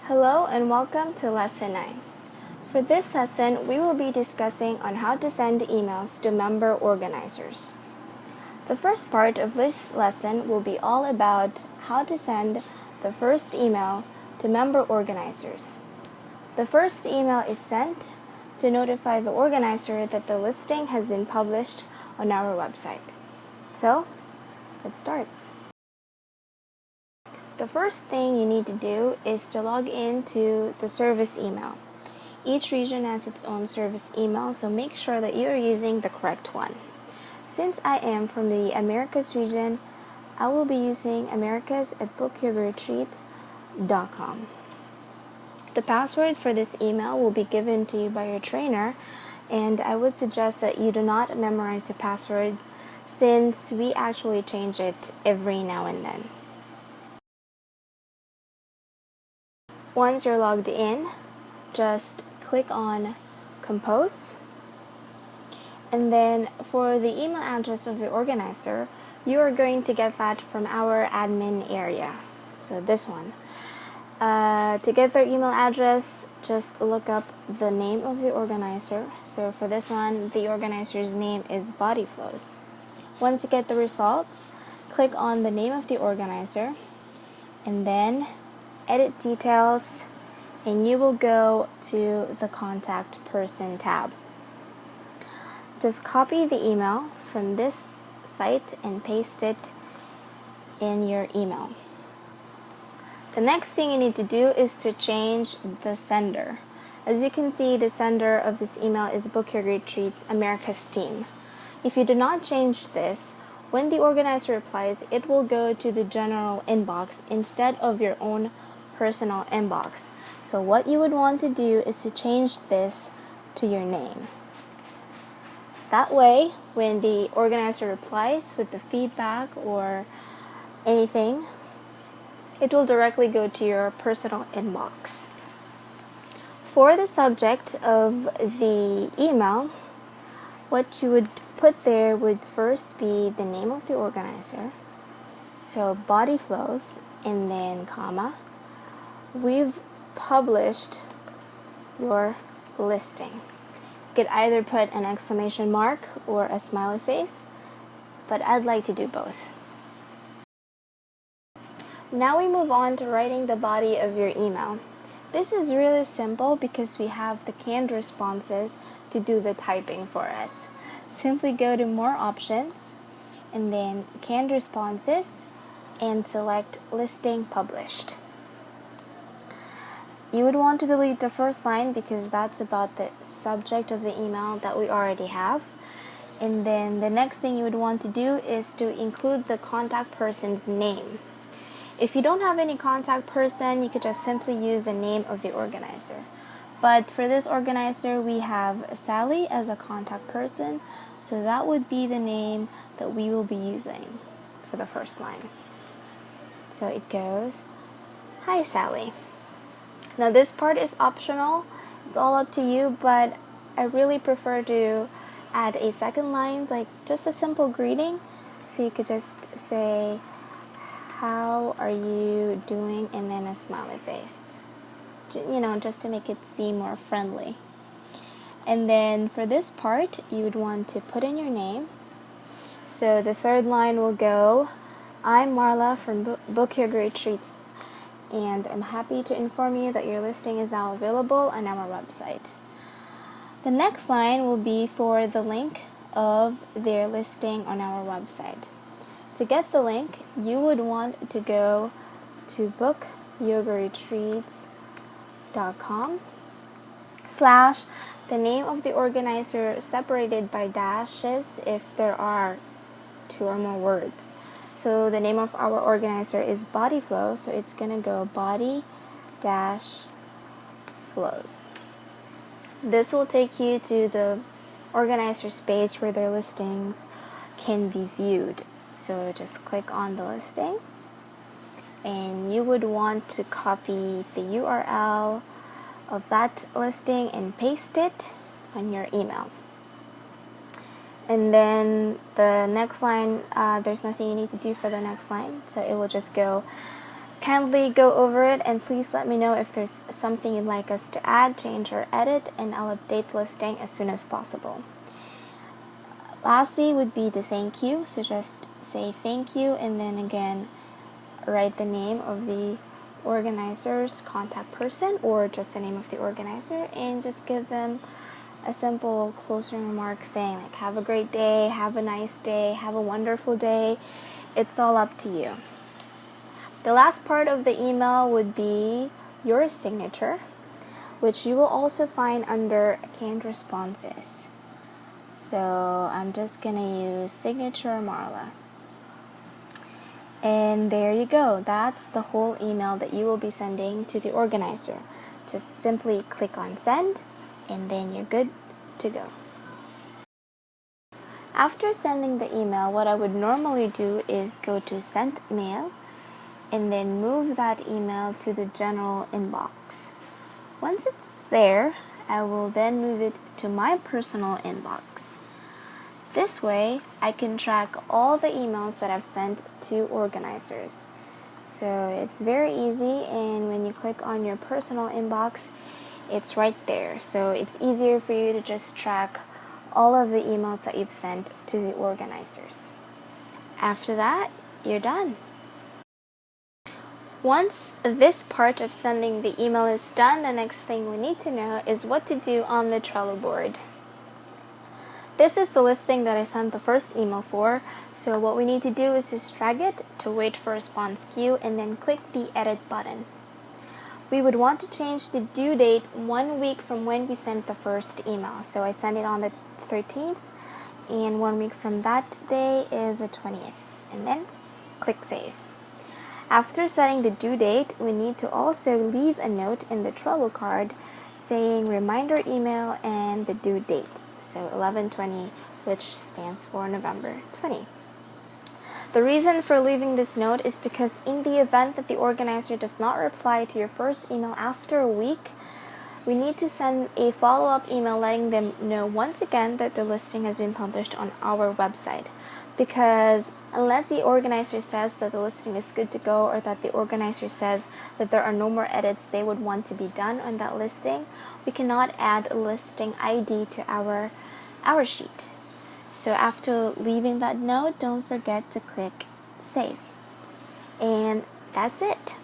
Hello and welcome to Lesson 9. For this lesson, we will be discussing on how to send emails to member organizers. The first part of this lesson will be all about how to send the first email to member organizers. The first email is sent to notify the organizer that the listing has been published on our website. So, let's start. The first thing you need to do is to log into the service email. Each region has its own service email, so make sure that you are using the correct one. Since I am from the Americas region, I will be using americas@bookyourretreats.com. The password for this email will be given to you by your trainer, and I would suggest that you do not memorize the password since we actually change it every now and then. Once you're logged in, just click on Compose. And then for the email address of the organizer, you are going to get that from our admin area. So this one. To get their email address, just look up the name of the organizer. So for this one, the organizer's name is Body Flows. Once you get the results, click on the name of the organizer and then Edit Details, and you will go to the Contact Person tab. Just copy the email from this site and paste it in your email. The next thing you need to do is to change the sender. As you can see, the sender of this email is Book Your Retreats America's team. If you do not change this, when the organizer replies, it will go to the general inbox instead of your own personal inbox. So what you would want to do is to change this to your name. That way, when the organizer replies with the feedback or anything, it will directly go to your personal inbox. For the subject of the email, what you would put there would first be the name of the organizer, so Body Flows, and then comma, we've published your listing. You could either put an exclamation mark or a smiley face, but I'd like to do both. Now we move on to writing the body of your email. This is really simple because we have the canned responses to do the typing for us. Simply go to More Options and then Canned Responses and select Listing Published. You would want to delete the first line because that's about the subject of the email that we already have. And then the next thing you would want to do is to include the contact person's name. If you don't have any contact person, you could just simply use the name of the organizer. But for this organizer, we have Sally as a contact person, so that would be the name that we will be using for the first line. So it goes, "Hi Sally." Now this part is optional, it's all up to you, but I really prefer to add a second line, like just a simple greeting. So you could just say, "How are you doing?" and then a smiley face. Just to make it seem more friendly. And then for this part, you would want to put in your name. So the third line will go, "I'm Marla from Book Your Retreats, and I'm happy to inform you that your listing is now available on our website." The next line will be for the link of their listing on our website. To get the link, you would want to go to bookyogaretreats.com / the name of the organizer separated by dashes if there are 2 or more words. So the name of our organizer is Body Flow, so it's going to go body-flows. This will take you to the organizer's page where their listings can be viewed. So just click on the listing, and you would want to copy the URL of that listing and paste it on your email. And then the next line, there's nothing you need to do for the next line, so it will just go, Kindly go over it and please let me know if there's something you'd like us to add, change, or edit, and I'll update the listing as soon as possible. Lastly would be the thank you, so just say thank you and then again write the name of the organizer's contact person or just the name of the organizer and just give them a simple closing remark saying like have a great day, have a nice day, have a wonderful day. It's all up to you. The last part of the email would be your signature, which you will also find under canned responses. So I'm just gonna use signature Marla. And there you go. That's the whole email that you will be sending to the organizer. Just simply click on send and then you're good to go. After sending the email, what I would normally do is go to sent mail and then move that email to the general inbox. Once it's there, I will then move it to my personal inbox. This way, I can track all the emails that I've sent to organizers. So it's very easy, and when you click on your personal inbox, it's right there. So it's easier for you to just track all of the emails that you've sent to the organizers. After that, you're done. Once this part of sending the email is done, the next thing we need to know is what to do on the Trello board. This is the listing that I sent the first email for, so what we need to do is just drag it to wait for response queue and then click the edit button. We would want to change the due date 1 week from when we sent the first email. So I sent it on the 13th and 1 week from that day is the 20th, and then click save. After setting the due date, we need to also leave a note in the Trello card saying reminder email and the due date. So 11/20, which stands for November 20. The reason for leaving this note is because in the event that the organizer does not reply to your first email after a week, we need to send a follow-up email letting them know once again that the listing has been published on our website. Because unless the organizer says that the listing is good to go or that the organizer says that there are no more edits they would want to be done on that listing, we cannot add a listing ID to our sheet. So after leaving that note, don't forget to click save. And that's it.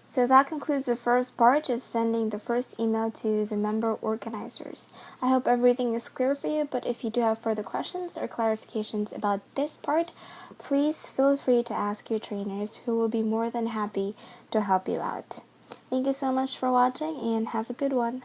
So that concludes the first part of sending the first email to the member organizers. I hope everything is clear for you, but if you do have further questions or clarifications about this part, please feel free to ask your trainers who will be more than happy to help you out. Thank you so much for watching and have a good one.